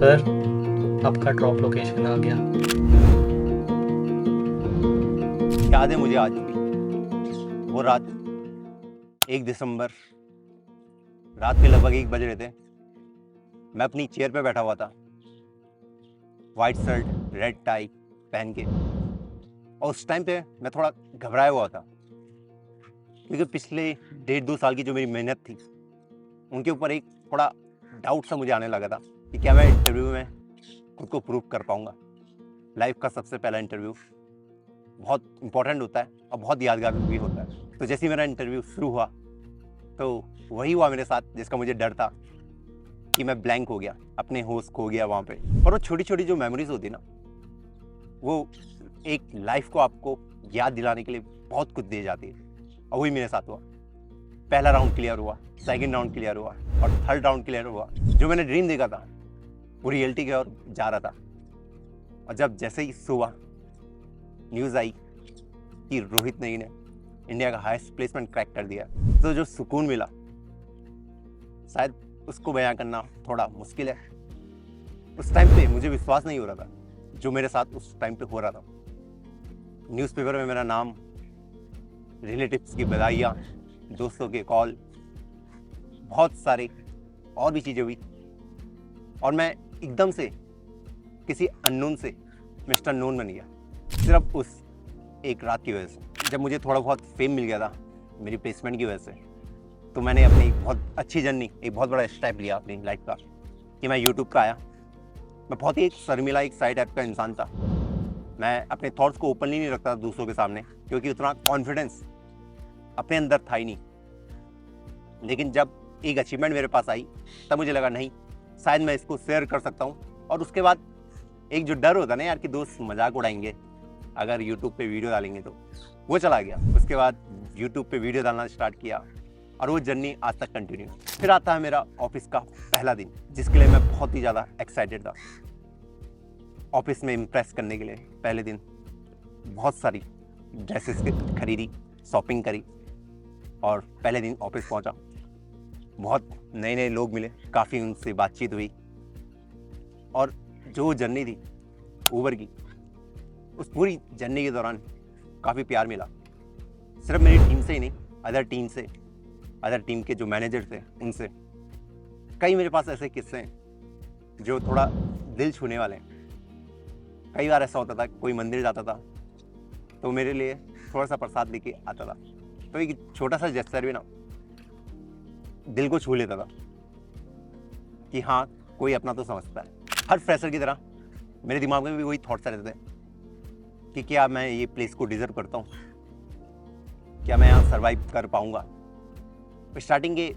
Sir, आपका drop location आ गया। याद है मुझे आज भी वो रात 1 दिसंबर रात के लगभग 1 बज रहे थे। मैं अपनी चेयर पे बैठा हुआ था, वाइट शर्ट रेड टाई पहन के, और उस टाइम पे मैं थोड़ा घबराया हुआ था क्योंकि पिछले 1.5-2 साल की जो मेरी मेहनत थी उनके ऊपर एक थोड़ा डाउट सा मुझे आने लगा था कि क्या मैं इंटरव्यू में खुद को प्रूव कर पाऊंगा। लाइफ का सबसे पहला इंटरव्यू बहुत इंपॉर्टेंट होता है और बहुत यादगार भी होता है। तो जैसे ही मेरा इंटरव्यू शुरू हुआ तो वही हुआ मेरे साथ जिसका मुझे डर था कि मैं ब्लैंक हो गया, अपने होश खो गया वहाँ पे। और वो छोटी छोटी जो मेमोरीज होती ना, वो एक लाइफ को आपको याद दिलाने के लिए बहुत कुछ दे जाती है, और वही मेरे साथ हुआ। पहला राउंड क्लियर हुआ, सेकंड राउंड क्लियर हुआ और थर्ड राउंड क्लियर हुआ। जो मैंने ड्रीम देखा था वो रियलिटी की ओर जा रहा था। और जब जैसे ही सुबह न्यूज़ आई कि रोहित नेगी ने इंडिया का हाईएस्ट प्लेसमेंट क्रैक कर दिया, तो जो सुकून मिला शायद उसको बयां करना थोड़ा मुश्किल है। उस टाइम पे मुझे विश्वास नहीं हो रहा था जो मेरे साथ उस टाइम पे हो रहा था। न्यूज़पेपर में मेरा नाम, रिलेटिव्स की बधाइयाँ, दोस्तों के कॉल, बहुत सारे और भी चीज़ें हुई, और मैं एकदम से किसी अननोन से मिस्टर नोन बन गया, सिर्फ उस एक रात की वजह से। जब मुझे थोड़ा बहुत फेम मिल गया था मेरी प्लेसमेंट की वजह से, तो मैंने अपनी एक बहुत अच्छी जर्नी, एक बहुत बड़ा स्टेप लिया अपनी लाइफ का कि मैं यूट्यूब का आया। मैं बहुत ही एक शर्मिला, एक साइड टाइप का इंसान था। मैं अपने थॉट्स को ओपनली नहीं रखता था दूसरों के सामने, क्योंकि उतना कॉन्फिडेंस अपने अंदर था ही नहीं। लेकिन जब एक अचीवमेंट मेरे पास आई तब मुझे लगा नहीं, शायद मैं इसको शेयर कर सकता हूँ। और उसके बाद एक जो डर होता ना यार कि दोस्त मजाक उड़ाएंगे अगर यूट्यूब पे वीडियो डालेंगे, तो वो चला गया। उसके बाद यूट्यूब पे वीडियो डालना स्टार्ट किया और वो जर्नी आज तक कंटिन्यू। फिर आता है मेरा ऑफिस का पहला दिन, जिसके लिए मैं बहुत ही ज़्यादा एक्साइटेड था। ऑफिस में इम्प्रेस करने के लिए पहले दिन बहुत सारी ड्रेसेस खरीदी, शॉपिंग करी, और पहले दिन ऑफिस पहुंचा। बहुत नए नए लोग मिले, काफ़ी उनसे बातचीत हुई, और जो जर्नी थी ऊबर की, उस पूरी जर्नी के दौरान काफ़ी प्यार मिला। सिर्फ मेरी टीम से ही नहीं, अदर टीम के जो मैनेजर थे उनसे। कई मेरे पास ऐसे किस्से हैं जो थोड़ा दिल छूने वाले हैं। कई बार ऐसा होता था, कोई मंदिर जाता था तो मेरे लिए थोड़ा सा प्रसाद लेके आता था, तो एक छोटा सा जेस्चर भी ना दिल को छू लेता था कि हाँ, कोई अपना तो समझता है। हर फ्रेशर की तरह मेरे दिमाग में भी वही थॉट्स रहते थे कि क्या मैं ये प्लेस को डिजर्व करता हूँ, क्या मैं यहाँ सर्वाइव कर पाऊँगा। स्टार्टिंग के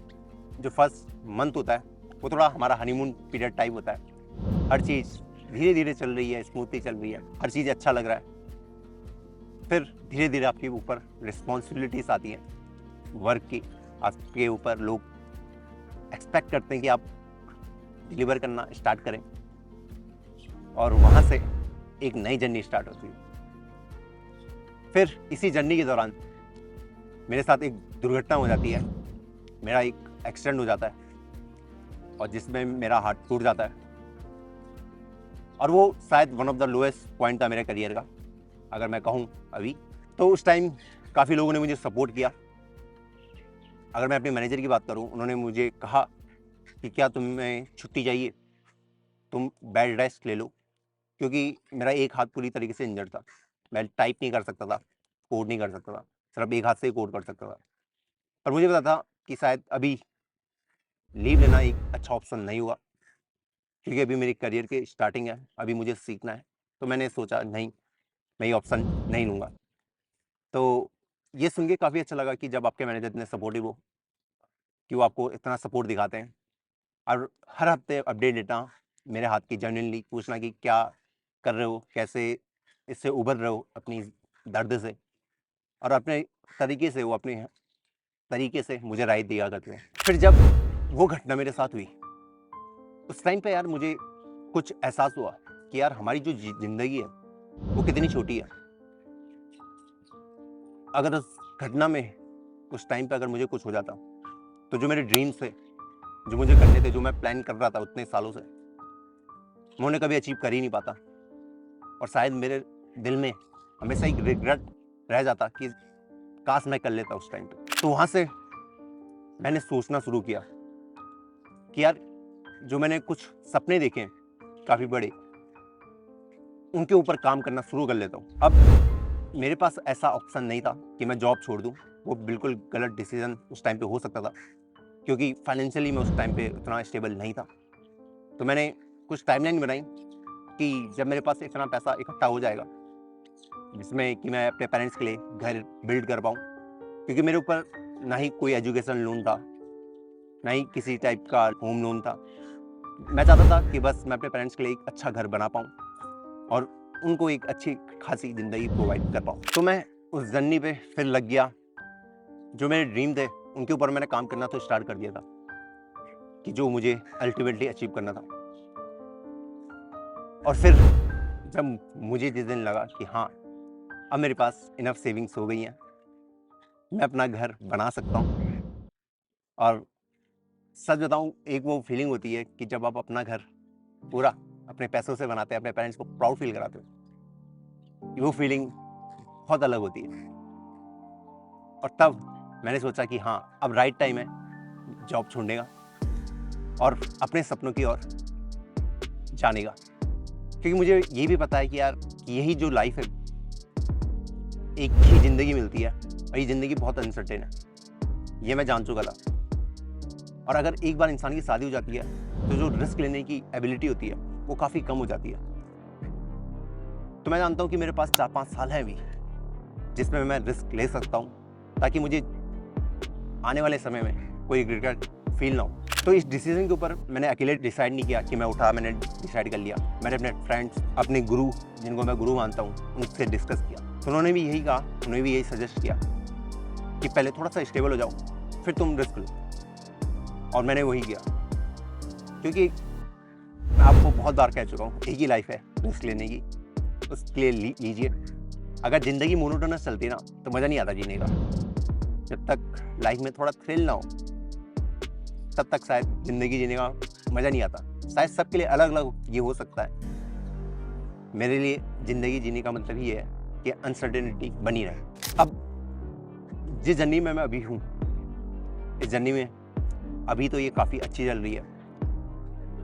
जो फर्स्ट मंथ होता है वो थोड़ा हमारा हनीमून पीरियड टाइप होता है। हर चीज़ धीरे धीरे चल रही है, स्मूथली चल रही है, हर चीज़ अच्छा लग रहा है। फिर धीरे धीरे आपके ऊपर रिस्पॉन्सिबिलिटीज आती हैं वर्क की। आपके ऊपर लोग एक्सपेक्ट करते हैं कि आप डिलीवर करना स्टार्ट करें, और वहाँ से एक नई जर्नी स्टार्ट होती है। फिर इसी जर्नी के दौरान मेरे साथ एक दुर्घटना हो जाती है, मेरा एक एक्सीडेंट हो जाता है, और जिसमें मेरा हार्ट टूट जाता है। और वो शायद one of the lowest point था मेरे करियर का, अगर मैं कहूँ अभी। तो उस टाइम काफ़ी लोगों ने मुझे सपोर्ट किया। अगर मैं अपने मैनेजर की बात करूँ, उन्होंने मुझे कहा कि क्या तुम्हें छुट्टी चाहिए, तुम बेड रेस्ट ले लो, क्योंकि मेरा एक हाथ पूरी तरीके से इंजर्ड था। मैं टाइप नहीं कर सकता था, कोड नहीं कर सकता था, सिर्फ एक हाथ से ही कोड कर सकता था। पर मुझे पता था कि शायद अभी लीव लेना एक अच्छा ऑप्शन नहीं हुआ, क्योंकि अभी मेरी करियर की स्टार्टिंग है, अभी मुझे सीखना है। तो मैंने सोचा नहीं, मैं ये ऑप्शन नहीं लूँगा। तो ये सुन के काफ़ी अच्छा लगा कि जब आपके मैनेजर इतने सपोर्टिव हो, कि वो आपको इतना सपोर्ट दिखाते हैं, और हर हफ्ते अपडेट देना, मेरे हाथ की जेन्युइनली पूछना कि क्या कर रहे हो, कैसे इससे उभर रहे हो अपनी दर्द से, और अपने तरीके से, वो अपने तरीके से मुझे राय दिया करते हैं। फिर जब वो घटना मेरे साथ हुई, उस टाइम पे यार मुझे कुछ एहसास हुआ कि यार हमारी जो ज़िंदगी है वो कितनी छोटी है। अगर उस घटना में उस टाइम पे अगर मुझे कुछ हो जाता, तो जो मेरे ड्रीम्स थे, जो मुझे करने थे, जो मैं प्लान कर रहा था उतने सालों से, मैं उन्हें कभी अचीव कर ही नहीं पाता, और शायद मेरे दिल में हमेशा एक रिग्रेट रह जाता कि काश मैं कर लेता उस टाइम पे। तो वहाँ से मैंने सोचना शुरू किया कि यार जो मैंने कुछ सपने देखे हैं काफ़ी बड़े, उनके ऊपर काम करना शुरू कर लेता हूँ। अब मेरे पास ऐसा ऑप्शन नहीं था कि मैं जॉब छोड़ दूँ, वो बिल्कुल गलत डिसीजन उस टाइम पे हो सकता था, क्योंकि फाइनेंशियली मैं उस टाइम पे उतना स्टेबल नहीं था। तो मैंने कुछ टाइमलाइन बनाई कि जब मेरे पास इतना पैसा इकट्ठा हो जाएगा जिसमें कि मैं अपने पेरेंट्स के लिए घर बिल्ड कर पाऊँ, क्योंकि मेरे ऊपर ना ही कोई एजुकेशन लोन था, ना ही किसी टाइप का होम लोन था। मैं चाहता था कि बस मैं अपने पेरेंट्स के लिए एक अच्छा घर बना पाऊँ और उनको एक अच्छी खासी ज़िंदगी प्रोवाइड कर पाऊँ। तो मैं उस जर्नी पे फिर लग गया। जो मेरे ड्रीम थे उनके ऊपर मैंने काम करना तो स्टार्ट कर दिया था कि जो मुझे अल्टीमेटली अचीव करना था। और फिर जब मुझे जिस दिन लगा कि हाँ, अब मेरे पास इनफ सेविंग्स हो गई हैं, मैं अपना घर बना सकता हूँ, और सच बताऊँ एक वो फीलिंग होती है कि जब आप अपना घर पूरा अपने पैसों से बनाते हैं, अपने पेरेंट्स को प्राउड फील कराते हो, वो फीलिंग बहुत अलग होती है। और तब मैंने सोचा कि हाँ, अब राइट टाइम है जॉब छोड़ने का और अपने सपनों की ओर जाने का, क्योंकि मुझे ये भी पता है कि यार यही जो लाइफ है, एक ही ज़िंदगी मिलती है और ये ज़िंदगी बहुत अनसर्टेन है, ये मैं जान चुका था। और अगर एक बार इंसान की शादी हो जाती है तो जो रिस्क लेने की एबिलिटी होती है वो काफ़ी कम हो जाती है। तो मैं जानता हूँ कि मेरे पास 4-5 साल हैं अभी जिसमें मैं रिस्क ले सकता हूँ, ताकि मुझे आने वाले समय में कोई रिग्रेट फील ना हो। तो इस डिसीजन के ऊपर मैंने अकेले डिसाइड नहीं किया कि मैं उठा, मैंने डिसाइड कर लिया। मैंने अपने फ्रेंड्स, अपने गुरु, जिनको मैं गुरु मानता हूँ, उनसे डिस्कस किया। तो उन्होंने भी यही कहा, उन्होंने भी यही सजेस्ट किया कि पहले थोड़ा सा स्टेबल हो जाओ, फिर तुम रिस्क लो। और मैंने वही किया, क्योंकि मैं आपको बहुत बार कह चुका हूँ, एक ही लाइफ है रिस्क लेने की, उसके लिए लीजिए। अगर ज़िंदगी मोनोटोनस चलती है ना तो मज़ा नहीं आता जीने का। जब तक लाइफ में थोड़ा थ्रिल ना हो तब तक शायद ज़िंदगी जीने का मज़ा नहीं आता। शायद सबके लिए अलग अलग ये हो सकता है। मेरे लिए ज़िंदगी जीने का मतलब ये है कि अनसर्टेनिटी बनी रहे। अब जिस जर्नी में मैं अभी हूँ, इस जर्नी में अभी तो ये काफ़ी अच्छी चल रही है।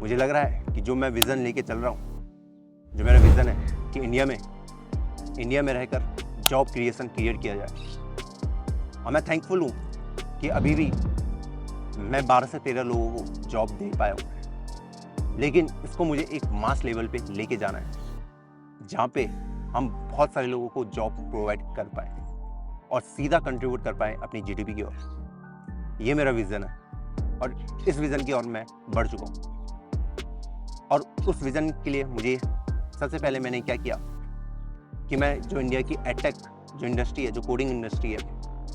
मुझे लग रहा है कि जो मैं विज़न लेके चल रहा हूँ, जो मेरा विज़न है कि इंडिया में रहकर जॉब क्रिएशन क्रिएट किया जाए। और मैं थैंकफुल हूँ कि अभी भी मैं 12 से 13 लोगों को जॉब दे पाया हूँ, लेकिन इसको मुझे एक मास लेवल पे लेके जाना है, जहाँ पे हम बहुत सारे लोगों को जॉब प्रोवाइड कर पाए और सीधा कंट्रीब्यूट कर पाए अपनी जीडीपी की ओर। ये मेरा विज़न है और इस विज़न की ओर मैं बढ़ चुका हूँ। और उस विज़न के लिए मुझे सबसे पहले मैंने क्या किया कि मैं जो इंडिया की एडटेक जो इंडस्ट्री है, जो कोडिंग इंडस्ट्री है,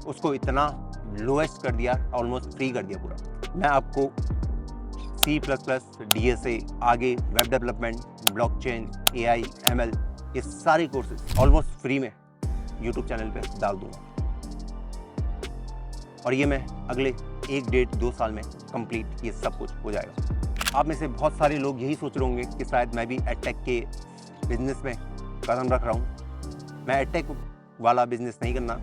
उसको इतना लोएस्ट कर दिया, ऑलमोस्ट फ्री कर दिया पूरा। मैं आपको C++, DSA, आगे web development, blockchain, AI, ML, ये सारे कोर्सेज ऑलमोस्ट फ्री में यूट्यूब चैनल पे डाल दूंगा। और ये मैं अगले 1-1.5-2 साल में कंप्लीट ये सब कुछ हो जाएगा। आप में से बहुत सारे लोग यही सोच रहे होंगे कि शायद मैं भी एडटेक के बिजनेस में कदम रख रहा हूँ। मैं एडटेक वाला बिजनेस नहीं करना,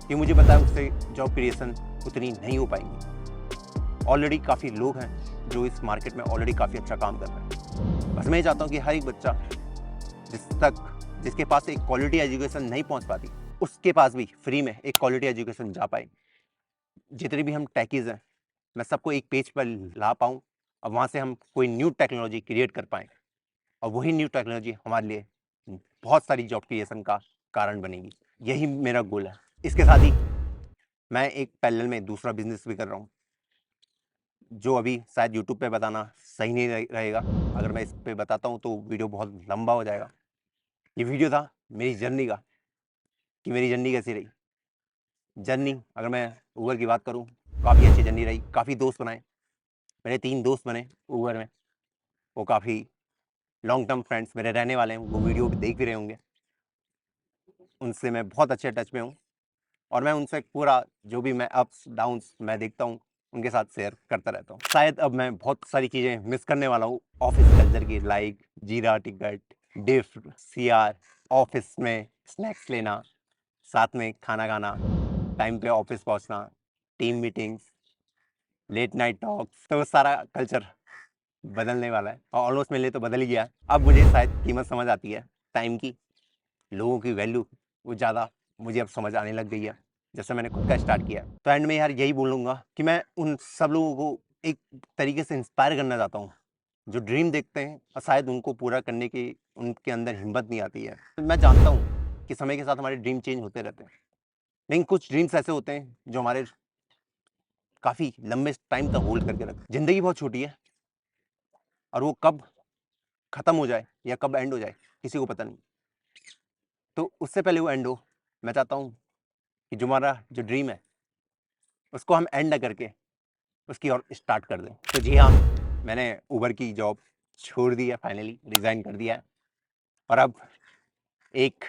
कि मुझे पता है उससे जॉब क्रिएशन उतनी नहीं हो पाएंगी। ऑलरेडी काफ़ी लोग हैं जो इस मार्केट में ऑलरेडी काफ़ी अच्छा काम कर रहे हैं। बस मैं ये चाहता हूँ कि हर एक बच्चा जिसके पास एक क्वालिटी एजुकेशन नहीं पहुँच पाती, उसके पास भी फ्री में एक क्वालिटी एजुकेशन जा पाए। जितने भी हम टेकीज़ हैं, मैं सबको एक पेज पर ला पाऊँ और वहाँ से हम कोई न्यू टेक्नोलॉजी क्रिएट कर पाएँ, और वही न्यू टेक्नोलॉजी हमारे लिए बहुत सारी जॉब क्रिएशन का कारण बनेगी। यही मेरा गोल है। इसके साथ ही मैं एक पैरेलल में दूसरा बिजनेस भी कर रहा हूँ, जो अभी शायद यूट्यूब पे बताना सही नहीं रहेगा। अगर मैं इस पे बताता हूँ तो वीडियो बहुत लंबा हो जाएगा। ये वीडियो था मेरी जर्नी का, कि मेरी जर्नी कैसी रही। जर्नी अगर मैं उबर की बात करूँ, काफ़ी अच्छी जर्नी रही। काफ़ी दोस्त बनाए, मेरे 3 दोस्त बने उबर में, वो काफ़ी लॉन्ग टर्म फ्रेंड्स मेरे रहने वाले हैं। वो वीडियो देख भी रहे होंगे। उनसे मैं बहुत अच्छे टच में हूँ और मैं उनसे पूरा जो भी मैं अप्स डाउन्स मैं देखता हूँ, उनके साथ शेयर करता रहता हूँ। शायद अब मैं बहुत सारी चीज़ें मिस करने वाला हूँ ऑफिस कल्चर की, like Jira ticket, diff, CR, office में स्नैक्स लेना, साथ में खाना खाना, टाइम पे ऑफिस पहुँचना, team meetings, late night talks, तो वो सारा कल्चर बदलने वाला है और ऑलमोस्ट मेरे लिए तो बदल ही गया है। अब मुझे शायद कीमत समझ आती है टाइम की, लोगों की वैल्यू वो ज़्यादा मुझे अब समझ आने लग गई है जैसे मैंने खुद का स्टार्ट किया। तो एंड में यार यही बोलूँगा कि मैं उन सब लोगों को एक तरीके से इंस्पायर करना चाहता हूँ जो ड्रीम देखते हैं और शायद उनको पूरा करने की उनके अंदर हिम्मत नहीं आती है। तो मैं जानता हूँ कि समय के साथ हमारे ड्रीम चेंज होते रहते हैं, लेकिन कुछ ड्रीम्स ऐसे होते हैं जो हमारे काफ़ी लंबे टाइम तक होल्ड करके रखते हैं। ज़िंदगी बहुत छोटी है और वो कब ख़त्म हो जाए या कब एंड हो जाए किसी को पता नहीं। तो उससे पहले वो एंड हो, मैं चाहता हूँ कि जो हमारा जो ड्रीम है उसको हम एंड ना करके उसकी और स्टार्ट कर दें। तो जी हाँ, मैंने उबर की जॉब छोड़ दी है, फाइनली रिज़ाइन कर दिया है और अब एक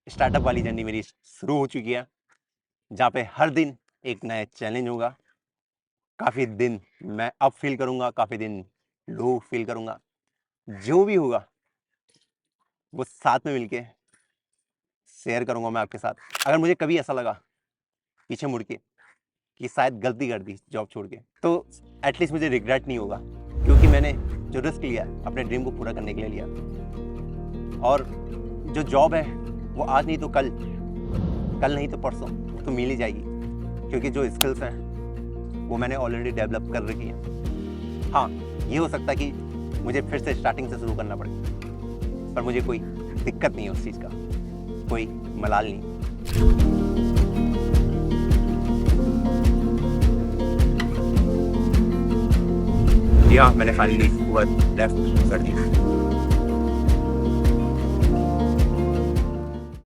स्टार्टअप वाली जर्नी मेरी शुरू हो चुकी है जहाँ पे हर दिन एक नया चैलेंज होगा। काफ़ी दिन मैं अप फील करूँगा, काफ़ी दिन लो फील करूँगा। जो भी होगा वो साथ में मिलके शेयर करूँगा मैं आपके साथ। अगर मुझे कभी ऐसा लगा पीछे मुड़ के कि शायद गलती कर दी जॉब छोड़ के, तो एटलीस्ट मुझे रिग्रेट नहीं होगा, क्योंकि मैंने जो रिस्क लिया अपने ड्रीम को पूरा करने के लिए लिया। और जो जॉब है वो आज नहीं तो कल, कल नहीं तो परसों तो मिल ही जाएगी, क्योंकि जो स्किल्स हैं वो मैंने ऑलरेडी डेवलप कर रखी है। हाँ, ये हो सकता है कि मुझे फिर से स्टार्टिंग से शुरू करना पड़े, पर मुझे कोई दिक्कत नहीं है उस चीज़ का, कोई मलाल नहीं। जी हाँ, मैंने फाइनली उबर लेफ्ट कर दी।